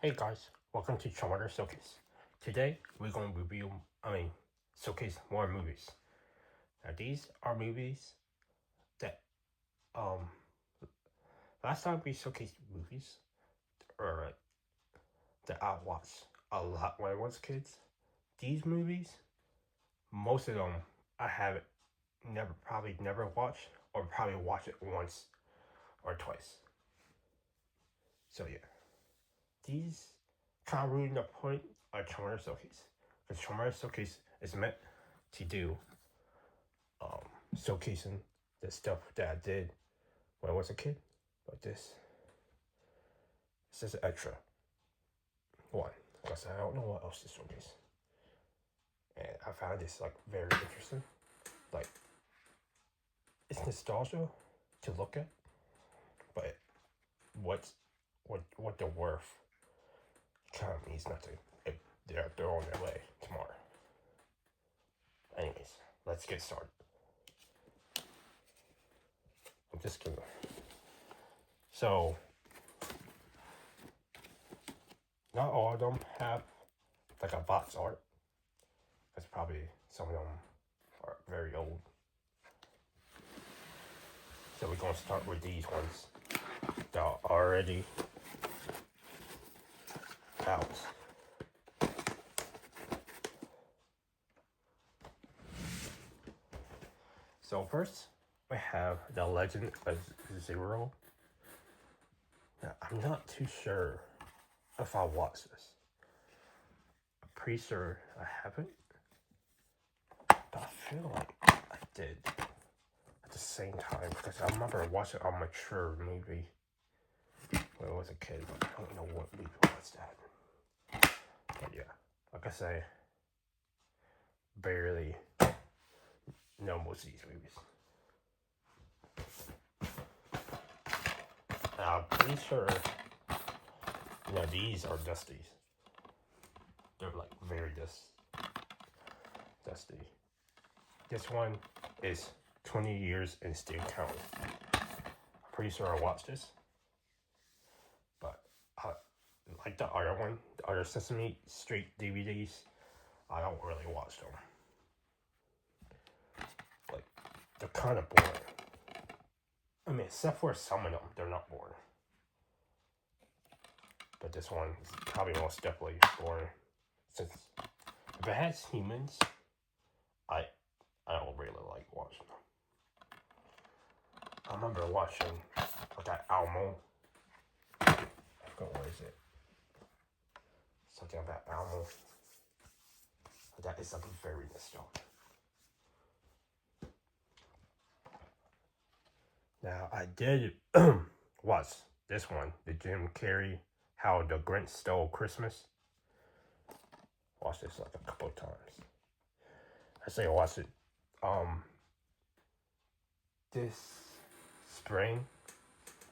Hey guys, welcome to Charmander Showcase. Today we're going to showcase more movies. Now these are movies that last time we showcased movies or that I watched a lot when I was kids. These movies, most of them I haven't probably never watched or probably watched it once or twice. So yeah, these kind of ruin the point of Charmander Showcase. Because Charmander Showcase is meant to do showcasing the stuff that I did when I was a kid. But this is an extra one. Because I don't know what else to showcase. And I found this very interesting. It's nostalgia to look at. But what the worth kind of means nothing if they're on their way tomorrow. Anyways, let's get started. I'm just gonna. So, not all of them have a box art. Because probably some of them are very old. So we're gonna start with these ones that are already out. So first, we have The Legend of Zero. Now, I'm not too sure if I watched this. I'm pretty sure I haven't. But I feel like I did at the same time. Because I remember watching a mature movie when I was a kid. But I don't know what movie was that. But yeah, like I say, barely know most of these movies. I'm pretty sure, these are dusties. They're very dusty. This one is 20 years and still counting. I'm pretty sure I watched this. But like the other one, the other Sesame Street DVDs, I don't really watch them. They're kind of boring. I mean, except for some of them, they're not boring. But this one is probably most definitely boring. Since if it has humans, I don't really like watching them. I remember watching that Elmo. I forgot what is it. Something about Elmo. That is very nostalgic. Now, I did watch this one, the Jim Carrey, How the Grinch Stole Christmas. Watched this a couple of times. I say I watched it this spring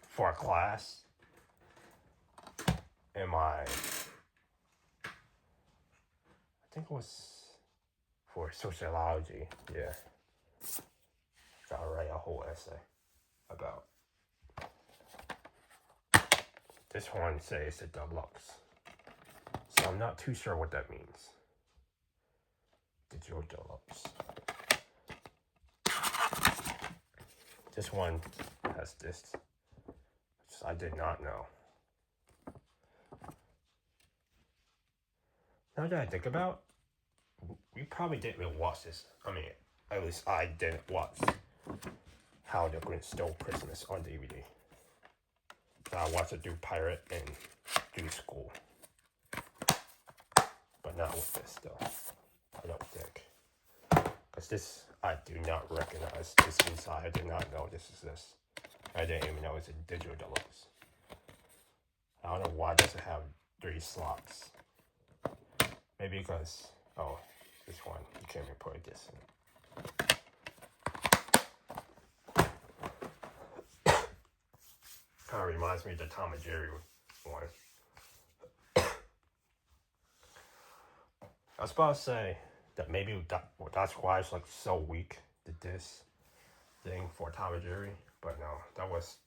for a class in I think it was for sociology, yeah. Gotta write a whole essay about. This one says it's a deluxe. So I'm not too sure what that means. Digital deluxe. This one has this, which I did not know. Now that I think about it, we probably didn't even watch this. I mean, at least I didn't watch How the Grinch Stole Christmas on DVD. I watched it through Pirate and through school. But not with this though. I don't think. Because this, I do not recognize this inside. I did not know this is this. I didn't even know it's a digital deluxe. I don't know why it doesn't have 3 slots. Maybe because, this one, you can't even put this in. Kind of reminds me of the Tom and Jerry one. I was about to say that maybe that's why it's so weak, this thing for Tom and Jerry. But no, that was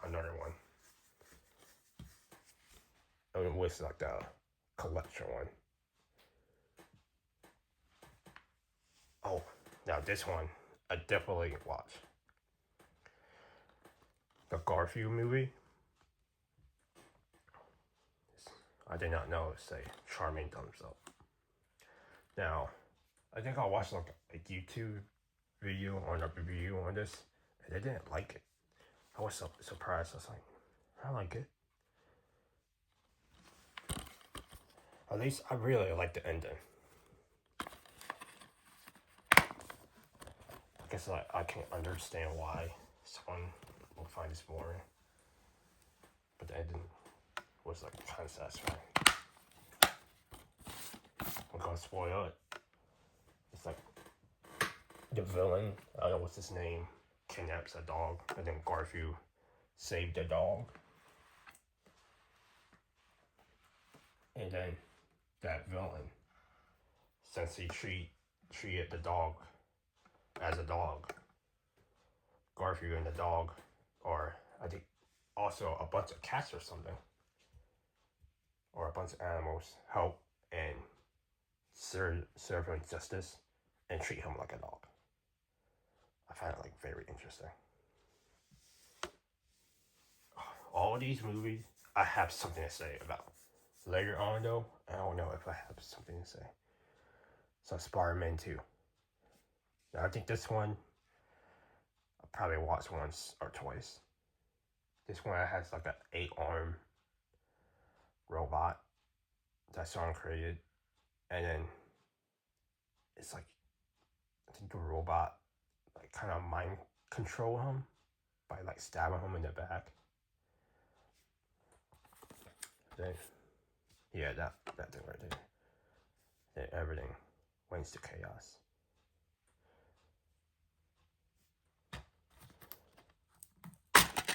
another one. it was like the collection one. Oh, now this one I definitely watch. The Garfield movie. I did not know it say charming thumbs up. Now, I think I watched like a YouTube video on a review on this, and they didn't like it. I was so surprised. I was like, I like it. At least I really like the ending. I guess I can understand why someone will find this boring, but the ending was like kind of satisfying. I'm gonna spoil it. It's like the villain, I don't know what's his name, kidnaps a dog, and then Garfield saved the dog. And then that villain, since he treated the dog as a dog, Garfield and the dog, or I think also a bunch of cats or something, or a bunch of animals, help and serve him justice and treat him like a dog. I find it like very interesting. All of these movies, I have something to say about. Later on though, I don't know if I have something to say. So Spider-Man 2. Now I think this one, I probably watched once or twice. This one has like an 8-arm robot that someone created. And then it's like, I think the robot like kind of mind control him by like stabbing him in the back. Then, yeah, that thing right there. Then everything went to chaos.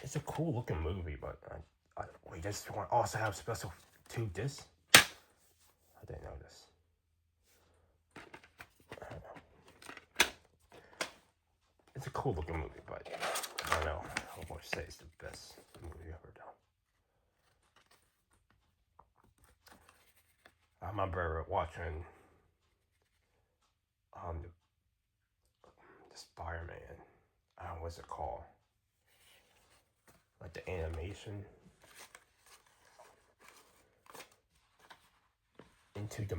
It's a cool looking movie, but wait, this one also have special 2 discs? I didn't know this. I don't know. It's a cool looking movie, but I don't know. I won't say it's the best movie ever done. I remember watching the Spider-Man. What's it called? Like the animation. Into the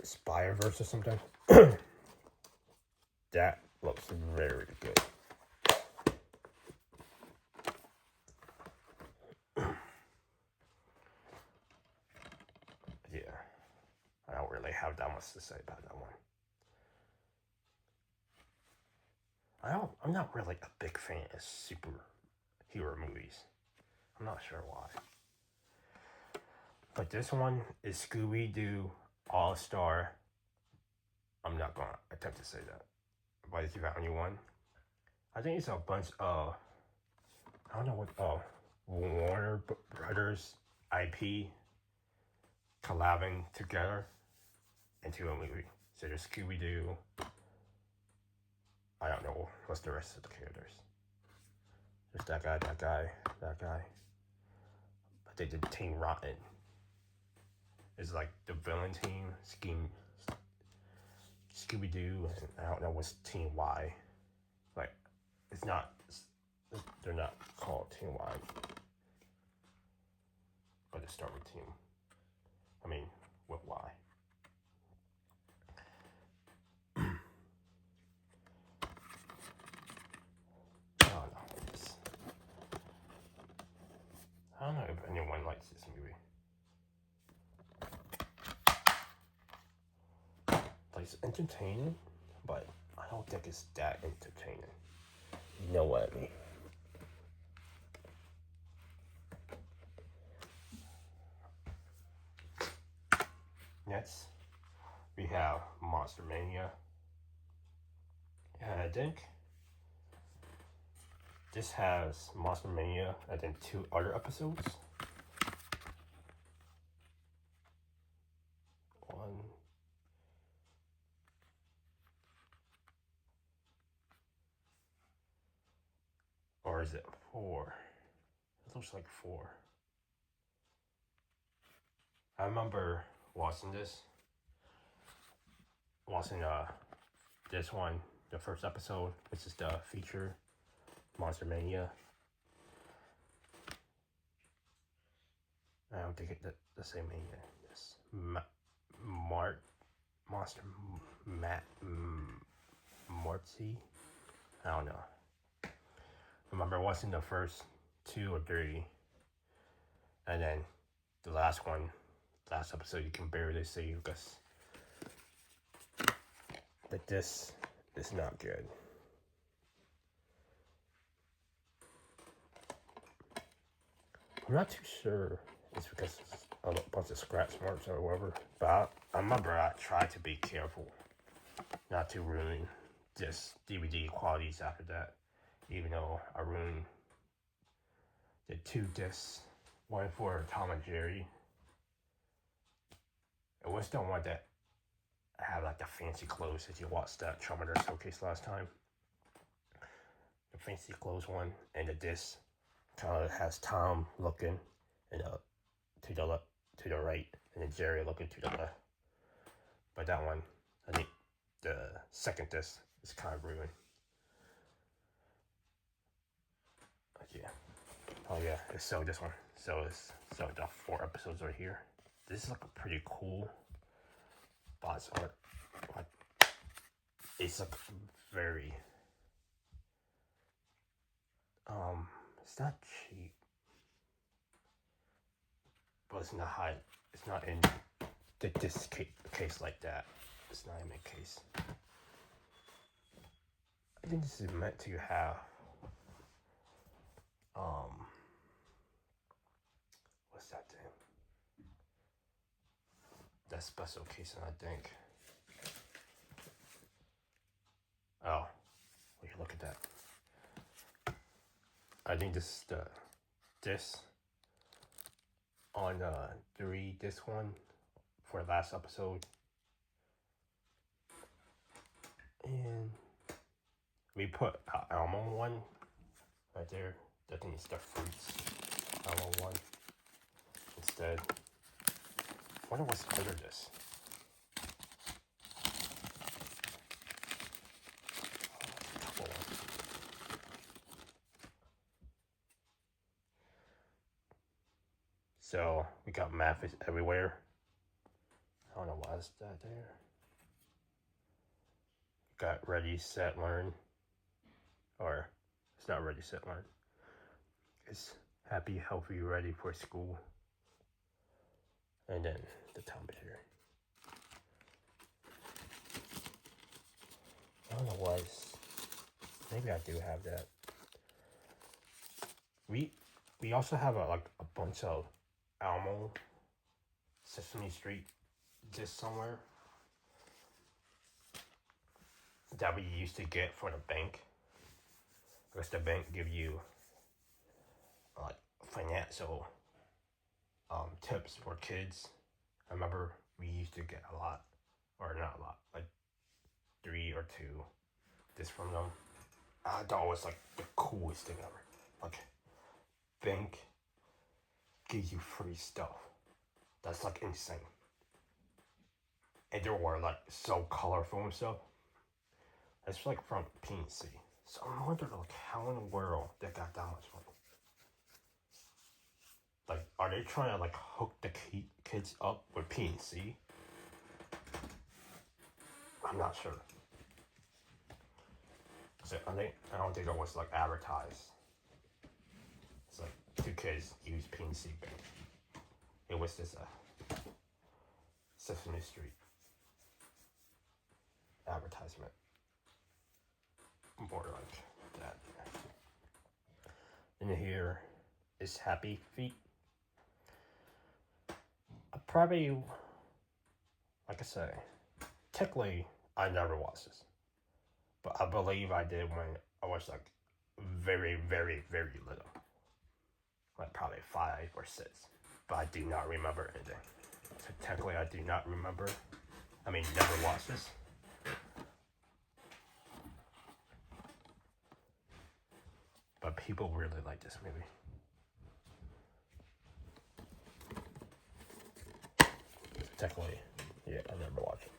Spider-Verse or something. That looks very good. Yeah. I don't really have that much to say about that one. I'm not really a big fan of superhero movies. I'm not sure why. But this one is Scooby-Doo All-Star. I'm not going to attempt to say that. But it's the only one. I think it's a bunch of, I don't know what, Warner Brothers IP collabing together into a movie. So there's Scooby-Doo. I don't know what's the rest of the characters. There's that guy. I think the Team Rotten is like the villain team. Scooby-Doo, and I don't know what's Team Y. Like, they're not called Team Y. But they start with Team. I mean, with Y. I don't know if anyone likes this movie. Like, it's entertaining, but I don't think it's that entertaining. You know what I mean? Next, we have Monster Mania. And I think this has Monster Mania and then 2 other episodes. One. Or is it 4? It looks like 4. I remember watching this one, the first episode, which is the feature Monster Mania. I don't think it's the same Mania. This Monster Morty. I don't know. I remember watching the first 2 or 3, and then the last episode you can barely see because this is not good. I'm not too sure it's because it's a bunch of scratch marks or whatever, but I remember I tried to be careful not to ruin just DVD qualities after that, even though I ruined the 2 discs, one for Tom and Jerry. It was the one that had like the fancy clothes that you watched that Charmander showcase last time. The fancy clothes one, and the disc kind of has Tom looking and to the right, and then Jerry looking to the left. But that one, I think the second disc is kind of ruined. Yeah. Oh yeah, so this one. So the 4 episodes right here. This is like a pretty cool box art. Like, it's like very it's not cheap, but it's not high. It's not in this case like that. It's not in my case. I think this is meant to have what's that thing? That special casing, I think. Oh, will you look at that? I think this is the disc on 3 disc one for the last episode, and we put almond one right there. I think it's the fruits almond one instead. I wonder what's under this. So we got math is everywhere. I don't know why is that there. Got ready, set, learn. Or it's not ready, set, learn. It's happy, healthy, ready for school. And then the time here. I don't know why. Maybe I do have that. We also have a bunch of Elmo, Sesame Street, just somewhere that we used to get for the bank. Because the bank give you like financial tips for kids. I remember we used to get a lot, or not a lot, like 3 or 2 just from them. I thought it was like the coolest thing ever. Like, bank gives you free stuff. That's like insane. And they were like so colorful and stuff. It's like from PNC. So I'm wondering like how in the world they got that much money. Like, are they trying to like hook the kids up with PNC? I'm not sure. I don't think it was like advertised. It's like 2 kids use PNC bank. It was just a Sesame Street advertisement. More like that. In here is Happy Feet. I probably, like I say, technically I never watched this, but I believe I did when I was like very, very, very little, like probably 5 or 6. But I do not remember anything. So technically I do not remember. I mean, never watched this. But people really like this movie. technically, yeah, I never watched it.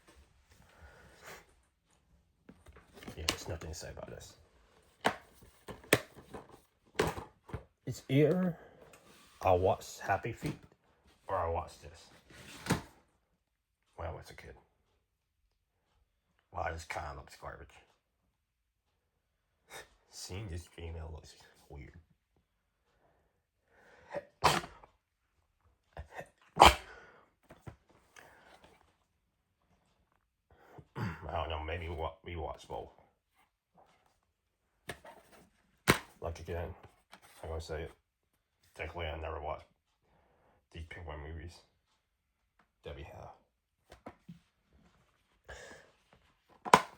Yeah, there's nothing to say about this. It's either I watched Happy Feet or I watched this when I was a kid. Wow, this kind of looks garbage. Seeing this female looks weird. I don't know, maybe we watch both. Like again, I'm gonna say it. Technically, I never watched these Penguin movies that we have.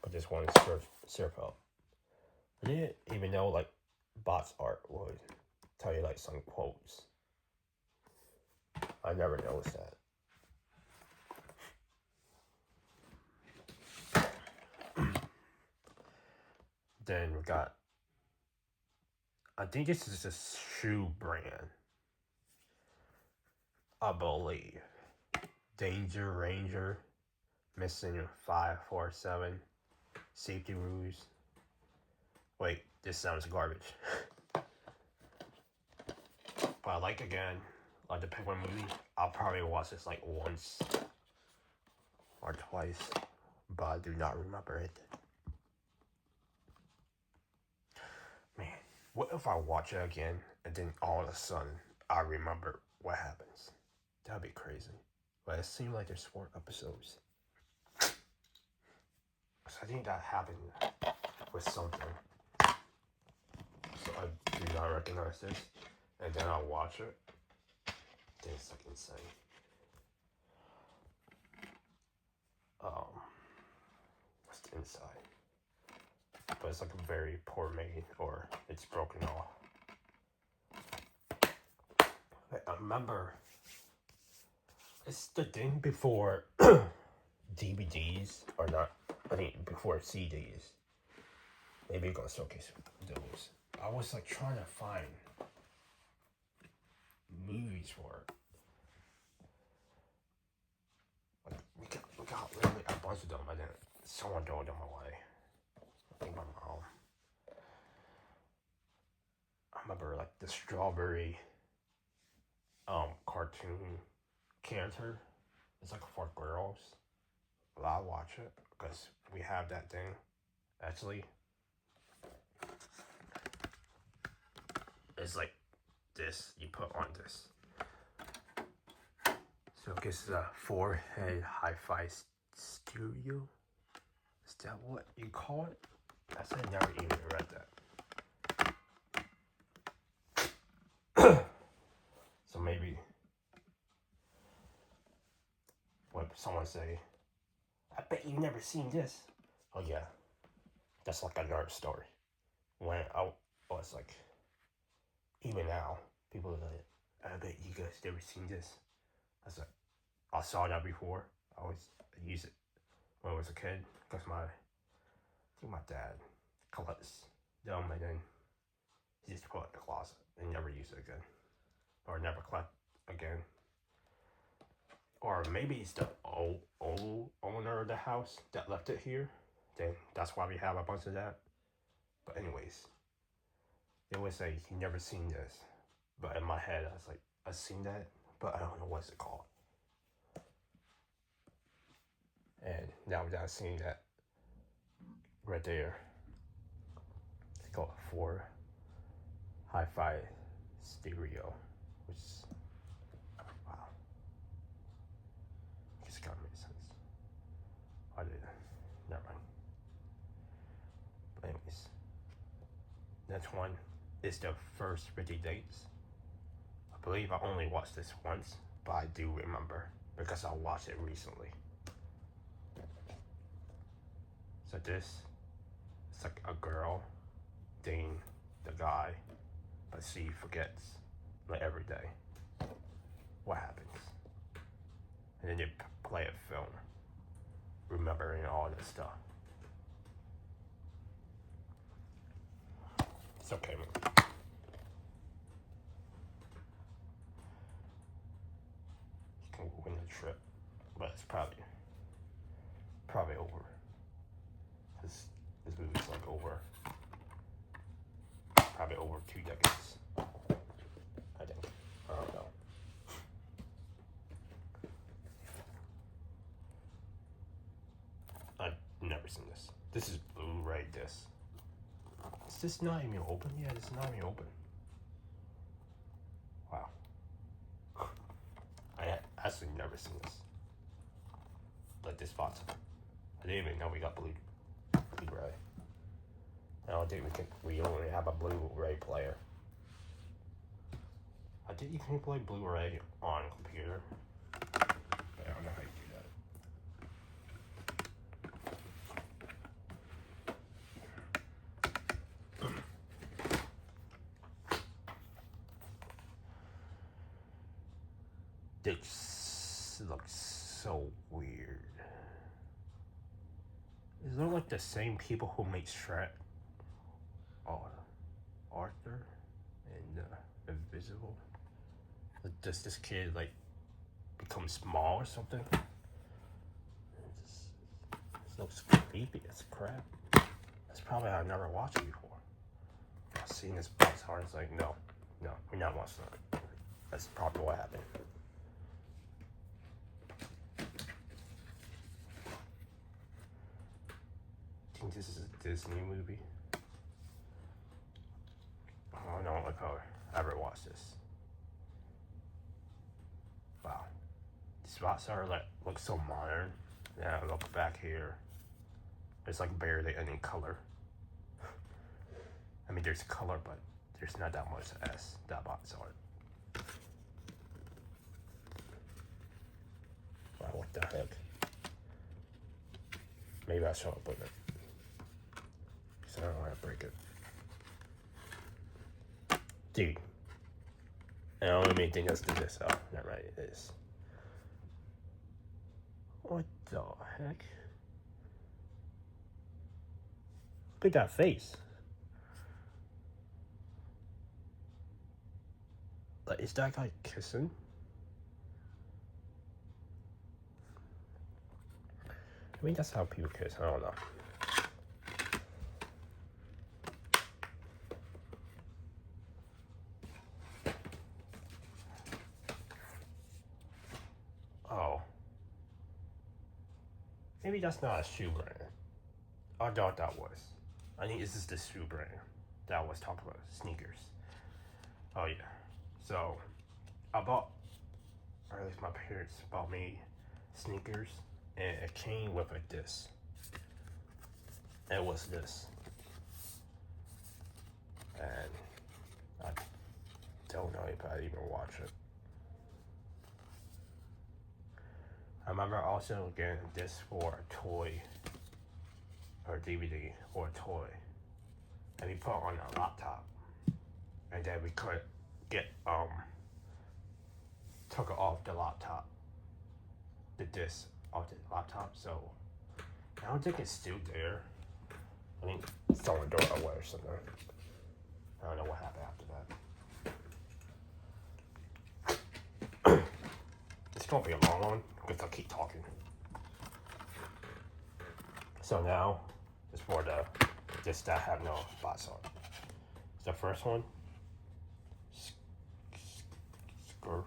But this one is surf up. I didn't even know like bots art would tell you like some quotes. I never noticed that. Then we got, I think this is a shoe brand, I believe. Danger Ranger, missing 547, safety rules. Wait, this sounds garbage. But like again, like the Penguin movie, I'll probably watch this like once or twice, but I do not remember it. Man, what if I watch it again and then all of a sudden I remember what happens? That'd be crazy. But it seemed like there's 4 episodes. So I think that happened with something. So I do not recognize this. And then I'll watch it. Then it's like insane. What's the inside? But it's like a very poor made, or it's broken off. I remember, it's the thing before DVDs, or not, I mean before CDs. Maybe you're gonna showcase those. I was like trying to find movies for it. Like, we got literally a bunch of them, and then someone threw them away. I think my mom. I remember like the strawberry cartoon Canter. It's like for girls. But I watch it because we have that thing. Actually, it's like this. You put on this. So I guess it's a 4-head hi-fi stereo. Is that what you call it? I never even read that. So maybe what someone say, I bet you've never seen this. Oh yeah, that's like a nerd story. When I was like, even now, people are like, I bet you guys never seen this. I was like, I saw that before. I always use it when I was a kid because I think my dad collects them and then he just put it in the closet and never use it again. Or never collect again. Or maybe it's the old owner of the house that left it here. Then that's why we have a bunch of that. But anyways, they would say, you never seen this. But in my head, I was like, I've seen that, but I don't know what's it called. And now that I've seen that right there, it's called 4 hi-fi stereo, which is, wow. I guess it kind of makes sense. I did. Never mind. But anyways, next one is the first 50 dates. I believe I only watched this once, but I do remember because I watched it recently. So this, it's like a girl dating the guy, but she forgets like every day what happens. And then you play a film, remembering all this stuff. It's okay, man. You can win a trip but it's probably over. This movie's like probably over 2 decades. I think. I don't know. I've never seen this. This is Blu-ray disc. Is this not even open? Yeah, this is not even open. Wow. I actually never seen this. Like this box. I didn't even know we got Blu-ray. I don't think we only have a Blu-ray player. I think you can play Blu-ray on a computer. But I don't know how you do that. This looks so weird. Is it like the same people who made Shrek? Arthur and Invisible. Does this kid like become small or something? This looks creepy as crap. That's probably I've never watched it before. I've seen this box art. It's like no, we're not watching that. That's probably what happened. I think this is a Disney movie. I don't like how I ever watched this. Wow. These spots are like look so modern. Yeah, look back here. There's like barely any color. I mean there's color, but there's not that much as that box art. Wow, what the heck? Maybe I should open it. Because I don't want to break it. Dude. I don't even think that's this. Oh, not right, it is. What the heck? Look at that face. Like, is that guy kissing? I mean, that's how people kiss. I don't know. Oh. Maybe that's not a shoe brand. I thought that was. I think this is the shoe brand that I was talking about. Sneakers. Oh, yeah. So, or at least my parents bought me sneakers, and it came with a disc. It was this. And I don't know if I'd even watch it. I remember also getting this for a toy, or DVD, or a toy. And we put it on a laptop. And then we could get, took it off the laptop. The disc off the laptop, so I don't think it's still there. I think someone threw it away or something. I don't know what happened after that. It's gonna be a long one because I'll keep talking. So now it's for the discs that have no spots on. It's the first one. Score.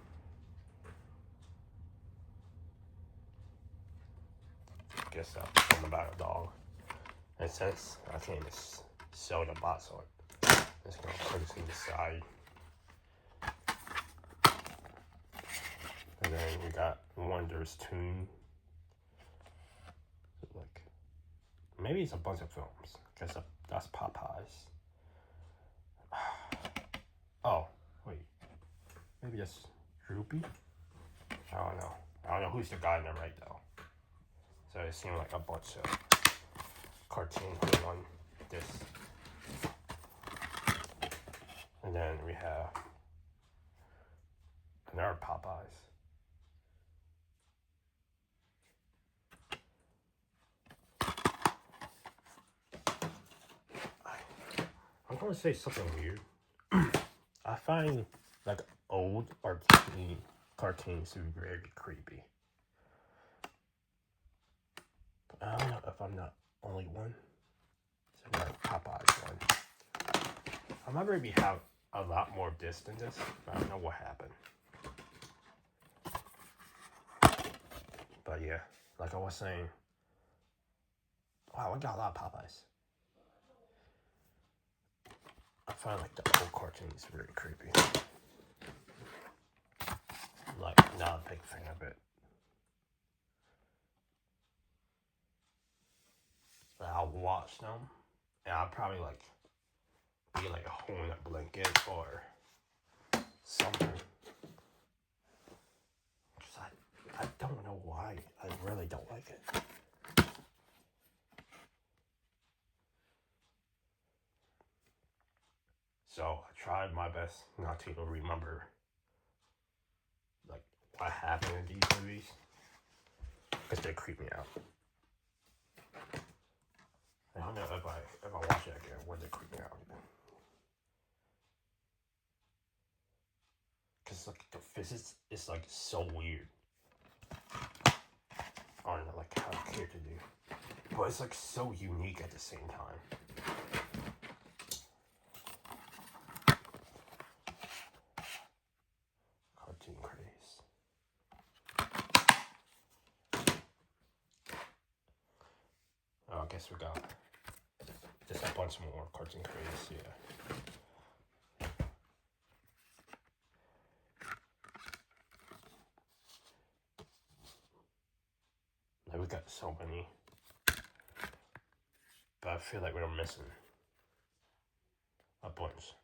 Guess that's something about a dog. And since I can't even sell the box art, I'm just gonna put it to the side. And then we got Wonder's Tune. Like, maybe it's a bunch of films, because that's Popeyes. Oh, wait. Maybe that's Droopy? I don't know. I don't know who's the guy in the right, though. So it seemed like a bunch of cartoons on this. And then we have another Popeyes. I'm gonna say something weird. I find like old cartoons to be very creepy. I don't know if I'm the only one. So like Popeye's one. I remember we have a lot more this than this, but I don't know what happened. But yeah, like I was saying, wow, we got a lot of Popeyes. I find like the old cartoons really creepy. Like, not a big fan of it. But I'll watch them, and I'll probably like be like a hole in a blanket or something. I don't know why. I really don't like it. So I tried my best not to remember like what happened in these movies because they creep me out. I don't know if I watch it again, would they creep me out again? Cause like the physics is like so weird. I don't know like how to care to do, but it's like so unique at the same time. Cartoon craze. Oh, I guess we got just a bunch more cartoon craze, yeah. Like we got so many, but I feel like we're missing a bunch.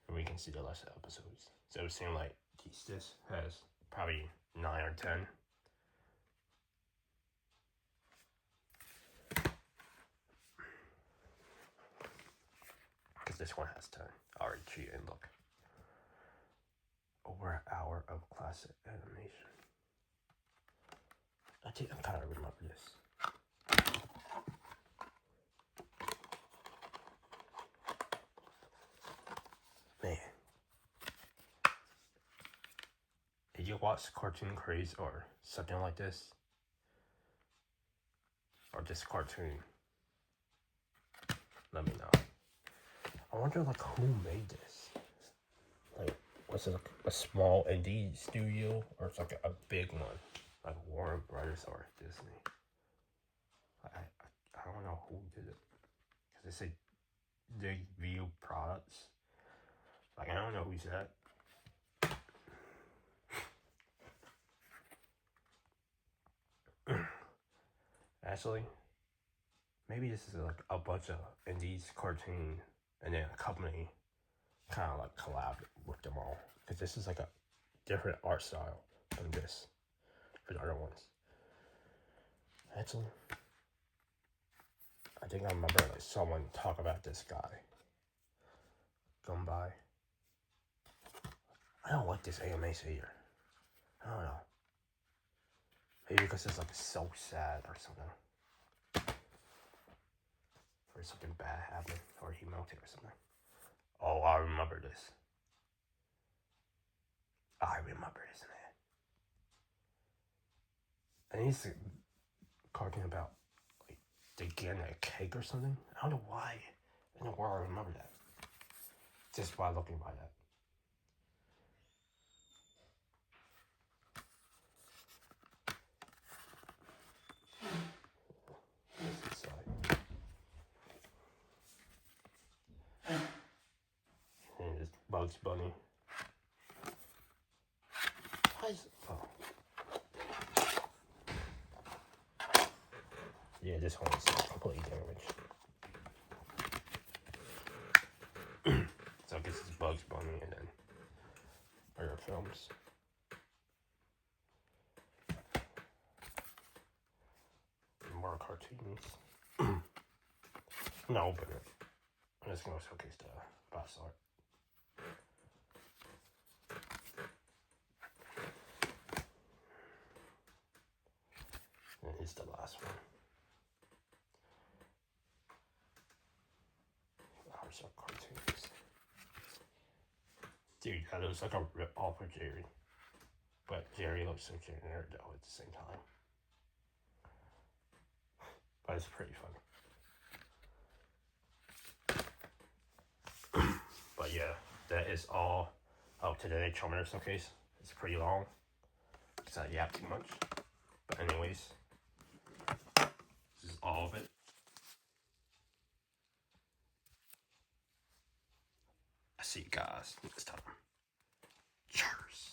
And we can see the last episodes. So it seems like this has probably 9 or 10. Because this one has 10. I already cheated and look. Over an hour of classic animation. I think I kind of remember this. Man. Did you watch Cartoon Craze or something like this? Or this cartoon? Let me know. I wonder like who made this? Like, was it like a small indie studio or it's like a big one? Like Warner Brothers or Disney? I don't know who did it. Because they say they view products. Like, I don't know who's that. Actually, maybe this is like a bunch of indies cartoon and then a company kind of like collabed with them all. Because this is like a different art style than this for the other ones. Actually, I think I remember like someone talk about this guy. Come by. I don't like this AMAs either. I don't know. Maybe because it's like so sad or something. Or something bad happened. Or he melted or something. Oh, I remember this. I remember this, man. And he's talking about like they getting a cake or something. I don't know why in the world I remember that. Just by looking by that. And it's Bugs Bunny. Oh. Yeah, this one is completely damaged. So I guess it's Bugs Bunny and then other films. More cartoons. No, but I'm just gonna showcase the box art. And it's the last one. Hours of cartoons. Dude, that looks like a rip off of Jerry. But Jerry looks so generic though at the same time. But it's pretty funny. But yeah, that is all of today's Charmander showcase. It's pretty long because I yap too much. But anyways, this is all of it. I see you guys next time. Cheers.